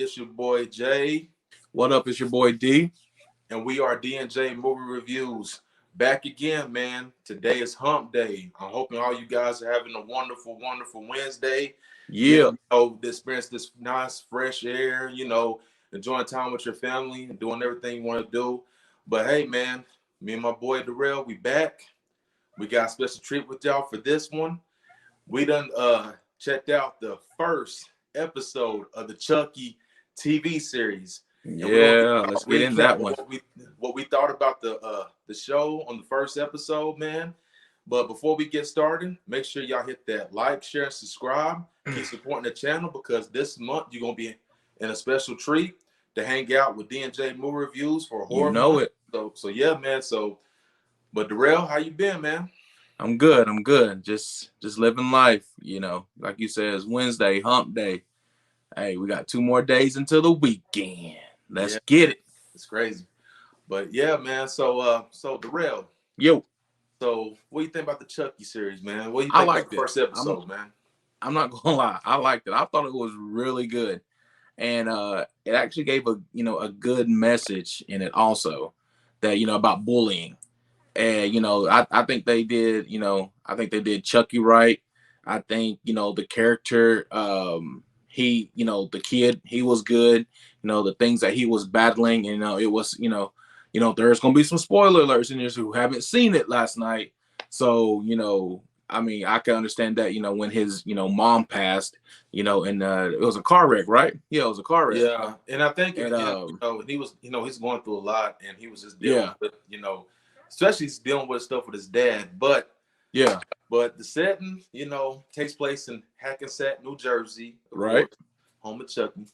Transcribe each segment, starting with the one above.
It's your boy Jay, What up? It's your boy D. and we are D&J Movie Reviews. Back again, man. Today is Hump Day. I'm hoping all you guys are having a wonderful, wonderful Wednesday. Yeah, Getting, to experience this nice, fresh air, enjoying time with your family and doing everything you want to do. But hey, man, me and my boy Darrell, we back. We got a special treat with y'all for this one. We done checked out the first episode of the Chucky TV series, and we're gonna give yeah. Let's a get in recap that of one. what we thought about the show on the first episode, man. But before we get started, make sure y'all hit that like, share, and subscribe. Keep supporting the channel because this month you're gonna be in a special treat to hang out with D&J Movie Reviews for You horror know month. it. So yeah, man. But Darrell, how you been, man? I'm good. I'm good. Just living life. Like you said, it's Wednesday, Hump Day. Hey, we got 2 more days until the weekend. Let's Yeah, get it. it's crazy. But yeah, man. So Darrell. Yo, So, what do you think about the Chucky series, man? What do you I think about liked the it. first episode, man? I'm not gonna lie. I liked it. I thought it was really good, and it actually gave a good message in it also, that about bullying. And I think they did. I think they did Chucky right. I think the character, he, the kid, he was good. The things that he was battling. It was, there's gonna be some spoiler alerts in this who haven't seen it last night. So I mean, I can understand that. When his mom passed. And it was a car wreck, right? Yeah, it was a car wreck. Yeah, and I think And again, he was, he's going through a lot, and he was just dealing yeah, with, especially he's dealing with stuff with his dad. But yeah, the setting, takes place in Hackensack, New Jersey, of right, course, home of Chucky.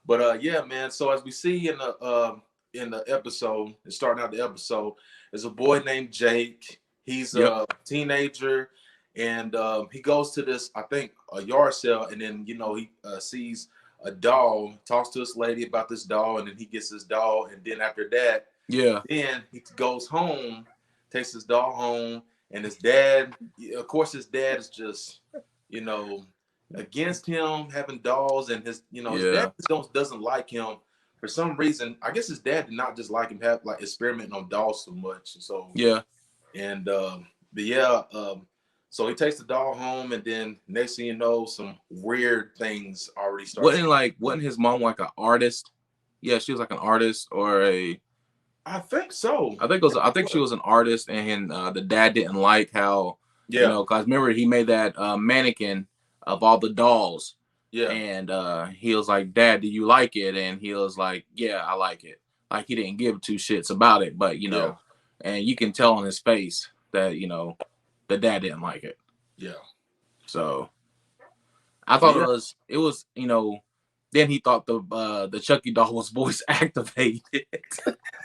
But yeah, man. So as we see in the episode, and starting out the episode, there's a boy named Jake. He's yep, a teenager, and he goes to this, I think, a yard sale, and then he sees a doll, talks to this lady about this doll, and then he gets this doll, and then after that, yeah, then he goes home, takes his doll home, and his dad, of course, his dad is just, you know, against him having dolls, and his dad yeah, doesn't like him for some reason. I guess his dad did not just like him have like experimenting on dolls so much. So yeah. and but yeah, so he takes the doll home, and then next thing you know, some weird things already start. Wasn't his mom like an artist? Yeah, she was like an artist or a. I think so. I think she was an artist, and the dad didn't like how Yeah, because remember he made that mannequin of all the dolls, yeah, and he was like, "Dad, do you like it?" And he was like, "Yeah, I like it." Like he didn't give two shits about it, but yeah, and you can tell on his face that the dad didn't like it. yeah. So I But thought it was then he thought the Chucky doll was voice activated.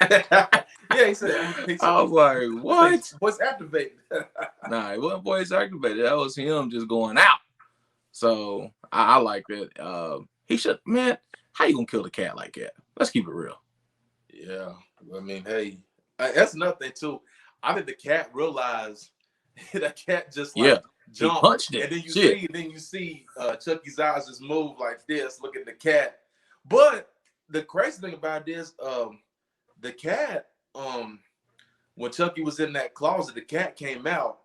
yeah, he said. I was like, what? What's activated? Nah, it wasn't voice activated. That was him just going out. So I like it. He should, man. How you gonna kill the cat like that? Let's keep it real. Yeah, I mean, hey, that's another thing too. I think the cat realized that cat just Yeah, like he jumped, punched it. and then you Shit. see Chucky's eyes just move like this, look at the cat. But the crazy thing about this, the cat, when Chucky was in that closet, the cat came out,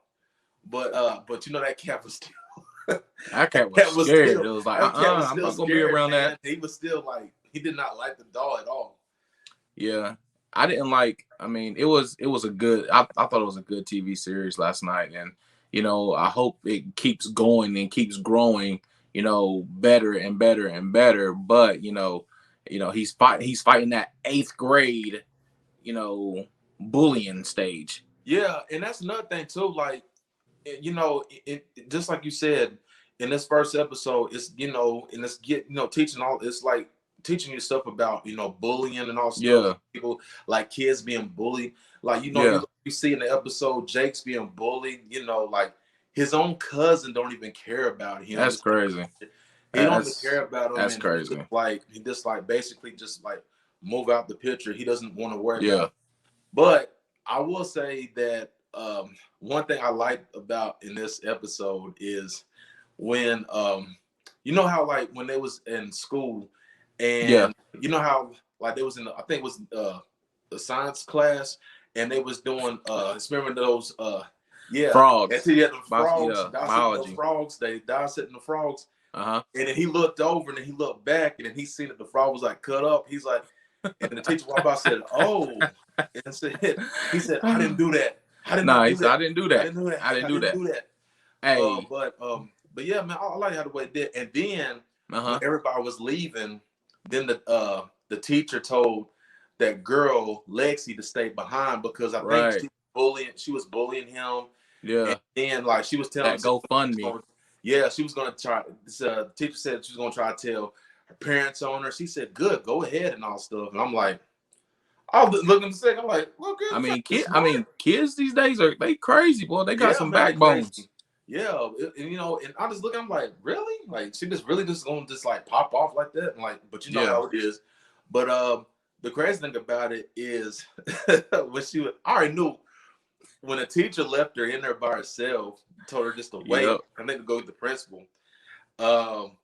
but that cat was still That cat was cat was scared. still It was like, that cat was I'm still not gonna be scared, around man. that. He was still like he did not like the doll at all. Yeah. I didn't like. I mean, it was a good. I thought it was a good TV series last night, and I hope it keeps going and keeps growing. Better and better and better. But he's fighting that eighth grade, bullying stage. Yeah, and that's another thing too. Like, just like you said in this first episode, it's and it's teaching all. It's like teaching you stuff about bullying and all stuff. Yeah, People like kids being bullied. Like yeah, you see in the episode Jake's being bullied. Like his own cousin don't even care about him. that's crazy. He don't even care about him, That's and crazy. he just like basically just like move out the picture. He doesn't want to worry about Yeah, it. But I will say that one thing I liked about in this episode is when you know how like when they was in school Yeah. And you know how like they was in the, I think it was the science class, and they was doing experiment those yeah, and Frogs. so you had the frogs Yeah. dissecting the Biology. frogs, they dissecting the frogs, Uh-huh. and then he looked over and then he looked back and then he seen that the frog was like cut up. He's like, and the teacher walked by said, "Oh," and said, he said, "I didn't do that. I did Nah, not he do said I that. didn't do I that. didn't do that. I didn't I do didn't that. do that." Hey. But yeah, man, I like how the way it did. And then when Uh-huh. everybody was leaving, then the teacher told that girl Lexi to stay behind because I think Right. she was bullying him, and Yeah. then like she was telling That him, GoFundMe. yeah, she was gonna try. This teacher said she was gonna try to tell her parents on her. She said, "Good, go ahead," and all stuff. And I'm like, I was looking to say, I'm like, well, I good, mean, smart. kids these days they crazy, boy. They got Yeah, some man, they backbones. crazy. Yeah, and you know, and I just look, I'm like, really? Like, she just really just gonna just like pop off like that? And like, but you know Yeah. how it is. But the crazy thing about it is when I already knew when a teacher left her in there by herself, told her just to wait, Yep. and they could go with the principal. Um,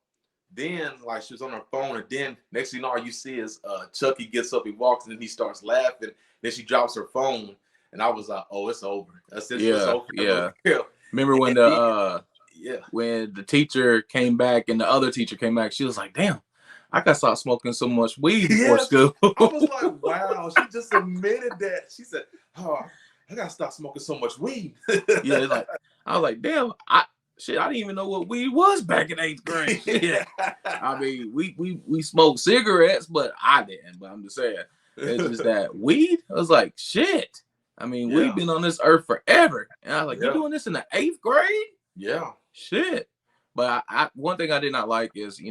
then like she was on her phone, and then next thing you know, all you see is Chucky gets up, he walks, and then he starts laughing. Then she drops her phone, and I was like, oh, it's over. That's it, it's Yeah. over, little Yeah. girl. Remember And then, yeah, when the teacher came back and the other teacher came back, she was like, damn, I gotta stop smoking so much weed before yes, school. I was like, wow. She just admitted that. She said, oh, I gotta stop smoking so much weed. Yeah, it's like I was like, damn, I didn't even know what weed was back in 8th grade. Shit. I mean, we smoked cigarettes, but I didn't. But I'm just saying, it's just that weed. I was like, shit. I mean, Yeah, we've been on this earth forever, and I was like, you yeah, doing this in the 8th grade? yeah, Shit. But I one thing I did not like is,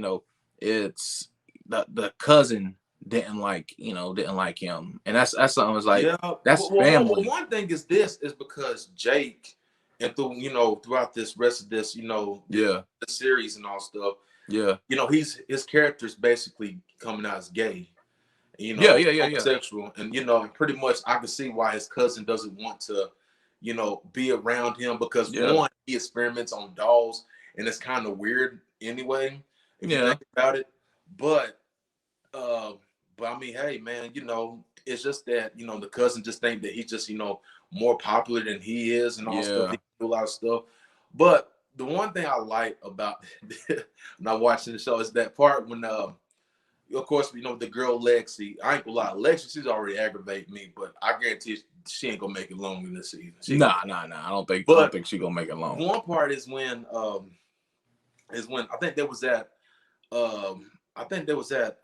it's the cousin didn't like him, and that's something was like yeah. that's Well, family. one thing is this is because Jake, and throughout this rest of this, Yeah, the series and all stuff, yeah, his character's basically coming out as gay, yeah, yeah, yeah, yeah, homosexual, and pretty much I can see why his cousin doesn't want to, be around him because yeah, one, he experiments on dolls, and it's kind of weird anyway if you yeah, think about it. But uh, but I mean, hey man, it's just that the cousin just think that he's just more popular than he is and all stuff. yeah, He can do a lot of stuff. But the one thing I like about when I watching the show is that part when of course, the girl Lexi. I ain't gonna lie, Lexi, she's already aggravating me, but I guarantee she ain't gonna make it long in this season. nah. I don't think she gonna make it long. One part is when I think there was that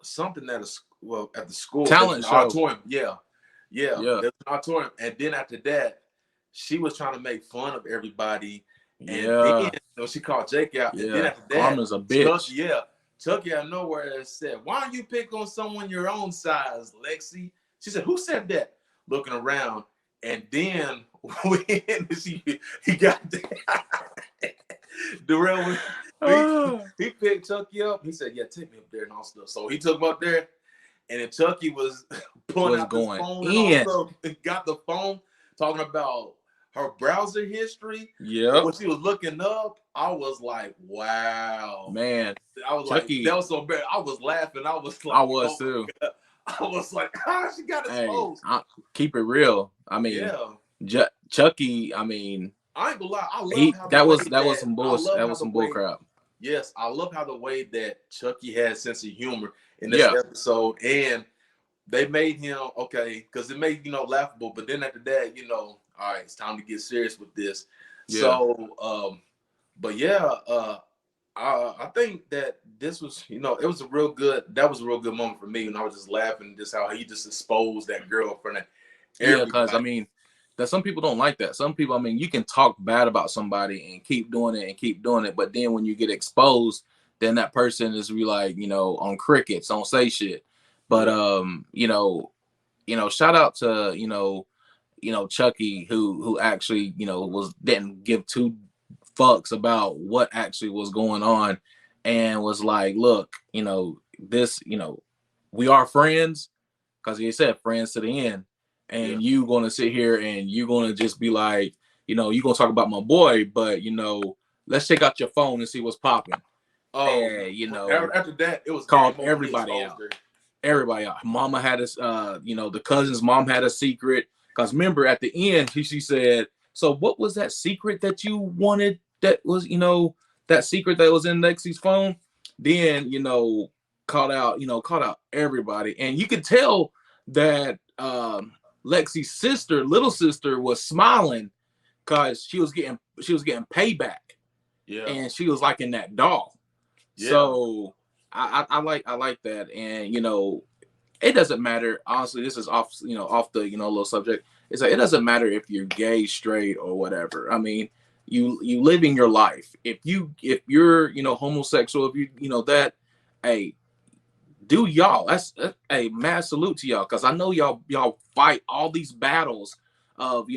something at the school. There was Talent an show. auditorium. Yeah, yeah. Yeah, There was an auditorium, and then after that, she was trying to make fun of everybody, and then yeah, she called Jake out, and then yeah. after that, Karma's a bitch. Chucky out of nowhere said, "Why don't you pick on someone your own size, Lexi?" She said, "Who said that?" Looking around, and then when he got Darrell, he picked Chucky up. He said, "Yeah, take me up there and all stuff." So he took him up there, and then Chucky was pulling Was out his going phone and all in. stuff. And got the phone talking about her browser history. And Yep, when she was looking up, I was like, "Wow." man. I was like, Chucky, that was so bad. I was laughing. I was like, I was oh my too. God. I was like, she got Hey, exposed. keep it real. I mean, Yeah. Chucky. I mean, I ain't gonna lie. I love how the that way was that some I bullshit. love That how was the some bull way crap. yes, I love how the way that Chucky has sense of humor in this Yeah, episode. And they made him okay, because it made laughable, but then after that, all right, it's time to get serious with this. yeah, So but yeah, I think that this was, it was a real good. That was a real good moment for me, and I was just laughing, just how he just exposed that girl in front of yeah. Because I everybody. mean, that some people don't like that. Some people, I mean, you can talk bad about somebody and keep doing it and keep doing it, but then when you get exposed, then that person is be like, on crickets, don't say shit. But Yeah, shout out to Chucky who actually was didn't give two fucks about what actually was going on and was like, look, this, we are friends because he said friends to the end, yeah, and you gonna sit here and you're gonna just be like, you're gonna talk about my boy, but let's check out your phone and see what's popping. Oh, And after that, it was called game over when he everybody exposed out. her. Everybody out. Mama had a, the cousin's mom had a secret. Because remember, at the end, she said, "So what was that secret that you wanted? That was, that secret that was in Lexi's phone?" Then, called out everybody, and you could tell that Lexi's sister, little sister, was smiling because she was getting payback, Yeah, and she was like in that doll. yeah, So I like that, and it doesn't matter. Honestly, this is off the little subject. It's like it doesn't matter if you're gay, straight, or whatever. I mean, you living your life. If you're homosexual, if that, hey, do y'all. That's a mad salute to y'all, because I know y'all fight all these battles of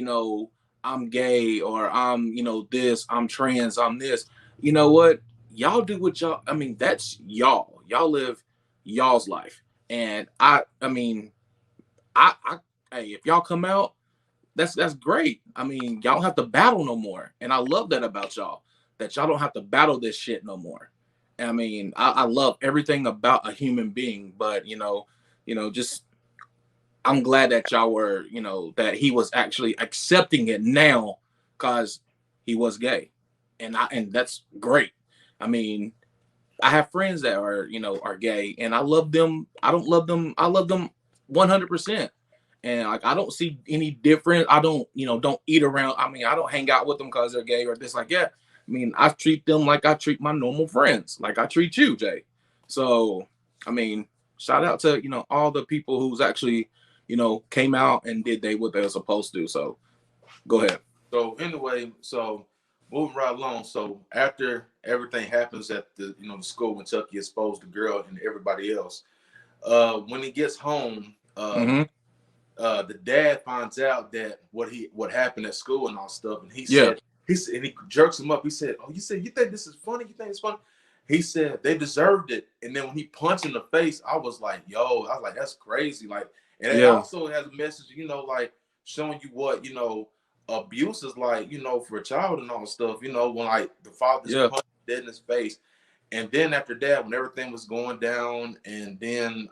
I'm gay, or I'm this, I'm trans, I'm this. You know what? Y'all do what y'all. I mean, that's y'all. Y'all live y'all's life, and I mean, I hey, if y'all come out, that's great. I mean, y'all don't have to battle no more, and I love that about y'all, that y'all don't have to battle this shit no more. I mean, I love everything about a human being, but just I'm glad that y'all were, that he was actually accepting it now, because he was gay, and that's great. I mean, I have friends that are gay, and I love them. I don't love them. I love them 100%. And like, I don't see any difference. I don't eat around. I mean, I don't hang out with them because they're gay or this like that. I mean, I treat them like I treat my normal friends, like I treat you, Jay. So, I mean, shout out to all the people who's actually came out and did what they were supposed to. So, go ahead. So anyway, so moving right along. So after everything happens at the school when Chucky exposed the girl and everybody else, when he gets home, Mm-hmm. the dad finds out that what happened at school and all stuff, and Yeah. and he jerks him up. He said, "Oh, you think this is funny? You think it's funny?" He said they deserved it. And then when he punched in the face, I was like, that's crazy. Like, and it Yeah. also has a message, like showing you what abuse is like, for a child and all stuff. When like the father's Yeah. punching dead in his face, and then after that, when everything was going down, and then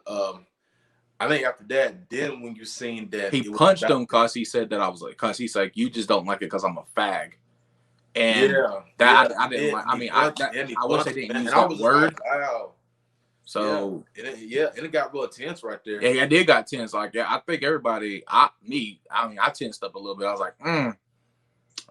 I think after that, then when you seen that He it was punched about, him because he said that I was like, because he's like, you just don't like it because I'm a fag. And yeah, that yeah, I he didn't did, like. and I he mean, punched, and he I wish they punched, didn't man, use and I that was just like, word. wow, yeah, So and it got real tense right there. yeah, I did got tense. Like, yeah, I think everybody, I mean, I tensed up a little bit. I was like,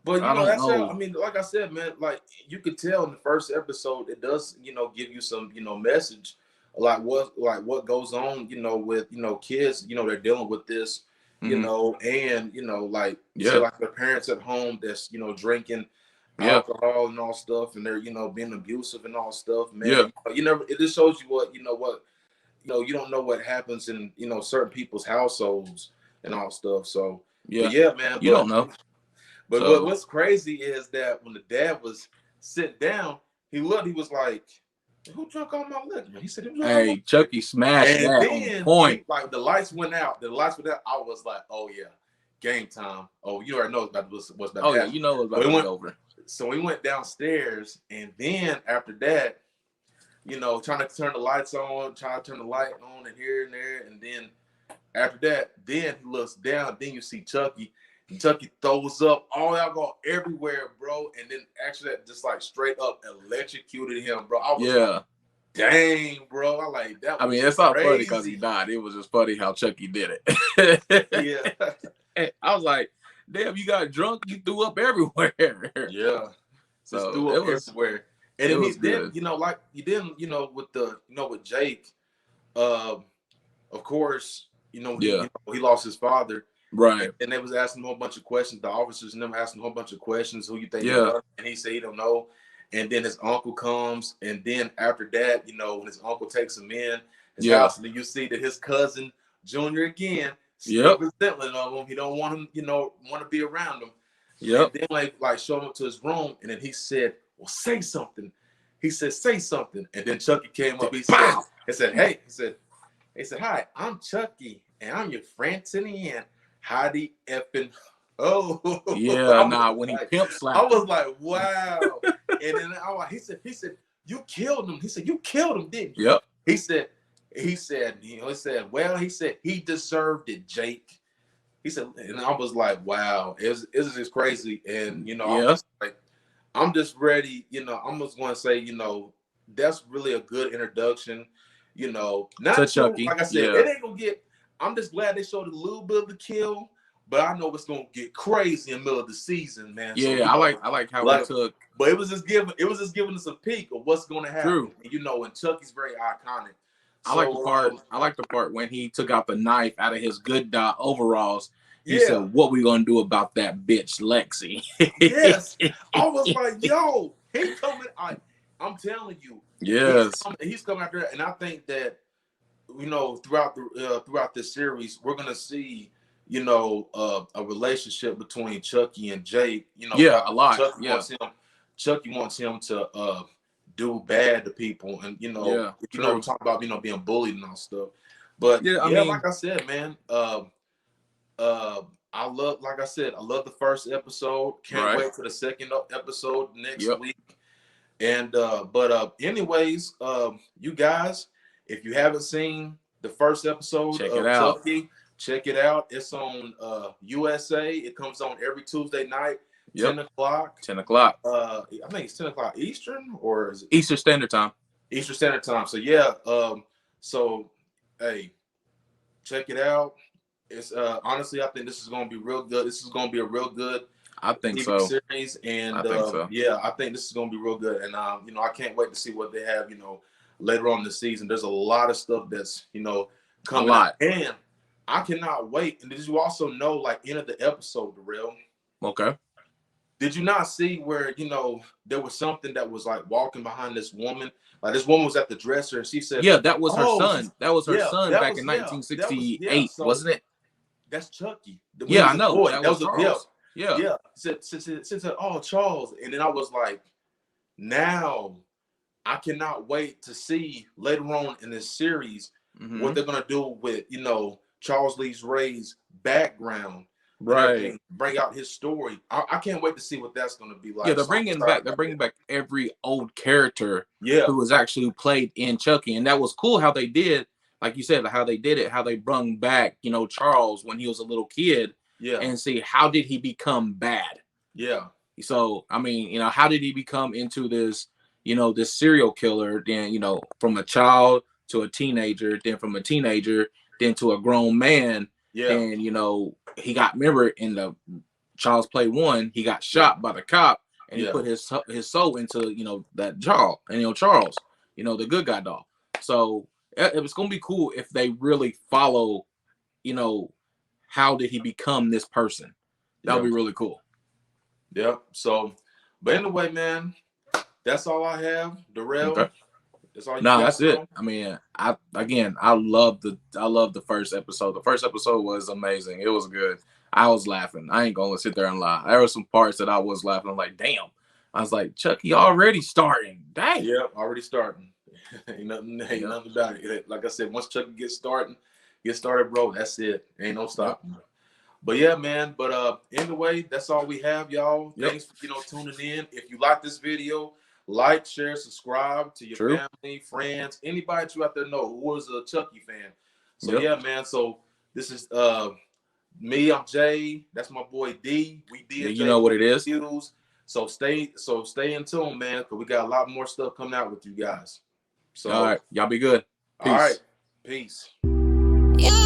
But I don't that's how, know. I mean, like I said, man, like you could tell in the first episode, it does, give you some, message, like what goes on, with kids, they're dealing with this, Mm-hmm. and like say Yeah, like the parents at home that's drinking yeah, alcohol and all stuff, and they're being abusive and all stuff, yeah, man. You never, it just shows you what you don't know what happens in certain people's households and all stuff. So, but yeah. yeah, man, You don't know. but So what's crazy is that when the dad was sitting down, he looked, he was like, "Who drunk all my liquor?" He said, "Who drunk all my hey, liquor?" Chucky smashed And that on then point. he like the lights went out. The lights went out. I was like, "Oh yeah, game time." Oh, you already know what's about Oh to yeah, happen. you know it's So about to be over. we went downstairs, and then after that, trying to turn the lights on, trying to turn the light on, and here and there, and then after that, then he looks down. Then you see Chucky. And Chucky throws up all alcohol everywhere, bro. And then actually, that just like straight up electrocuted him, bro. I was like, Yeah. dang, bro. I like that I was mean, it's not funny because he crazy. died. It was just funny how Chucky did it. Yeah, And I was like, damn, you got drunk, you threw up everywhere. yeah. Just So threw up everywhere. And it then was good. like you didn't, with with Jake, uh, of course, Yeah. he lost his father. Right. And they was asking him a whole bunch of questions. The officers and them asking a whole bunch of questions. Who you think did Yeah. it? And he said he don't know. And then his uncle comes. And then after that, when his uncle takes him in his Yeah. house, and then you see that his cousin Junior again still Yep. resentment of him. He don't want him, want to be around him. And Yep. then like show him to his room, and then he said, "Well, say something." He said, "Say something." And then Chucky came up. He said, "Hey," he said, "Hi, I'm Chucky, and I'm your friend to the end. Howdy effing oh." Yeah. Nah, when he pimp I slapped him. was like, wow. And then he said, you killed him. He said, you killed him, didn't you? Yep. He said, well, he said he deserved it, Jake. He said, and I was like, wow, it was just crazy. And, I'm just ready, I'm just going to say, that's really a good introduction, not to to, Chucky. like I said, it ain't going to get, I'm just glad they showed a little bit of the kill, but I know it's going to get crazy in the middle of the season, man. Yeah, so, I like how it took. But it was just giving us a peek of what's going to happen. True. And Chucky's very iconic. I like the part when he took out the knife out of his good dot overalls. He said, "What we gonna do about that bitch, Lexi?" Yes, I was like, "Yo, he coming!" I'm telling you, yes, he's coming out there, and I think that throughout this series, we're gonna see a relationship between Chucky and Jake. a lot. Chucky wants him to do bad to people, and talk about being bullied and all stuff. But like I said, man, I love the first episode. Can't wait for the second episode next week. And anyways, you guys, if you haven't seen the first episode of Chucky, check it out. It's on USA. It comes on every Tuesday night. 10 o'clock. 10 o'clock. I think it's 10 o'clock Eastern, or is it Eastern Standard Time? Eastern Standard Time. So hey, check it out. It's honestly, I think this is going to be real good. This is going to be a real good TV series, and I think this is going to be real good. And I can't wait to see what they have. Later on in the season, there's a lot of stuff that's coming out, and I cannot wait. And did you also know, like, end of the episode, Darrell? Okay. Did you not see where, there was something that was like walking behind this woman? Like, this woman was at the dresser and she said, yeah, that was her son. That was her son back in 1968, wasn't it? That's Chucky. I know. Boy. That was Charles. Yeah. Said, oh, Charles. And then I was like, now I cannot wait to see later on in this series what they're going to do with, Charles Lee Ray's background. Right, bring out his story. I can't wait to see what that's going to be like. Yeah, they're bringing back every old character who was actually played in Chucky, and that was cool how they did, like you said, how they brung back Charles when he was a little kid, and see how did he become bad. So I mean, how did he become into this this serial killer, then from a child to a teenager, then from a teenager then to a grown man. And he got, remember in the Child's Play 1, he got shot by the cop, and he put his soul into that Charles, and Charles, the good guy doll. So it was gonna be cool if they really follow, how did he become this person? That would be really cool. So, but anyway, man, that's all I have. Darrell. Okay. That's it. I mean, I love the first episode. The first episode was amazing. It was good. I was laughing. I ain't gonna sit there and lie. There were some parts that I was laughing. I'm like, damn. I was like, Chucky already starting. Dang. Yeah, already starting. ain't nothing about it. Like I said, once Chucky gets started, bro. That's it. Ain't no stopping. But yeah, man. But anyway, that's all we have, y'all. Thanks for tuning in. If you like this video, like, share, subscribe to your family, friends, anybody that you out there know who is a Chucky fan. So yeah, man. So this is me. I'm Jay. That's my boy D. We did. You know what it is. So stay in tune, man, because we got a lot more stuff coming out with you guys. So all right, y'all be good. Peace. All right, peace. Yeah.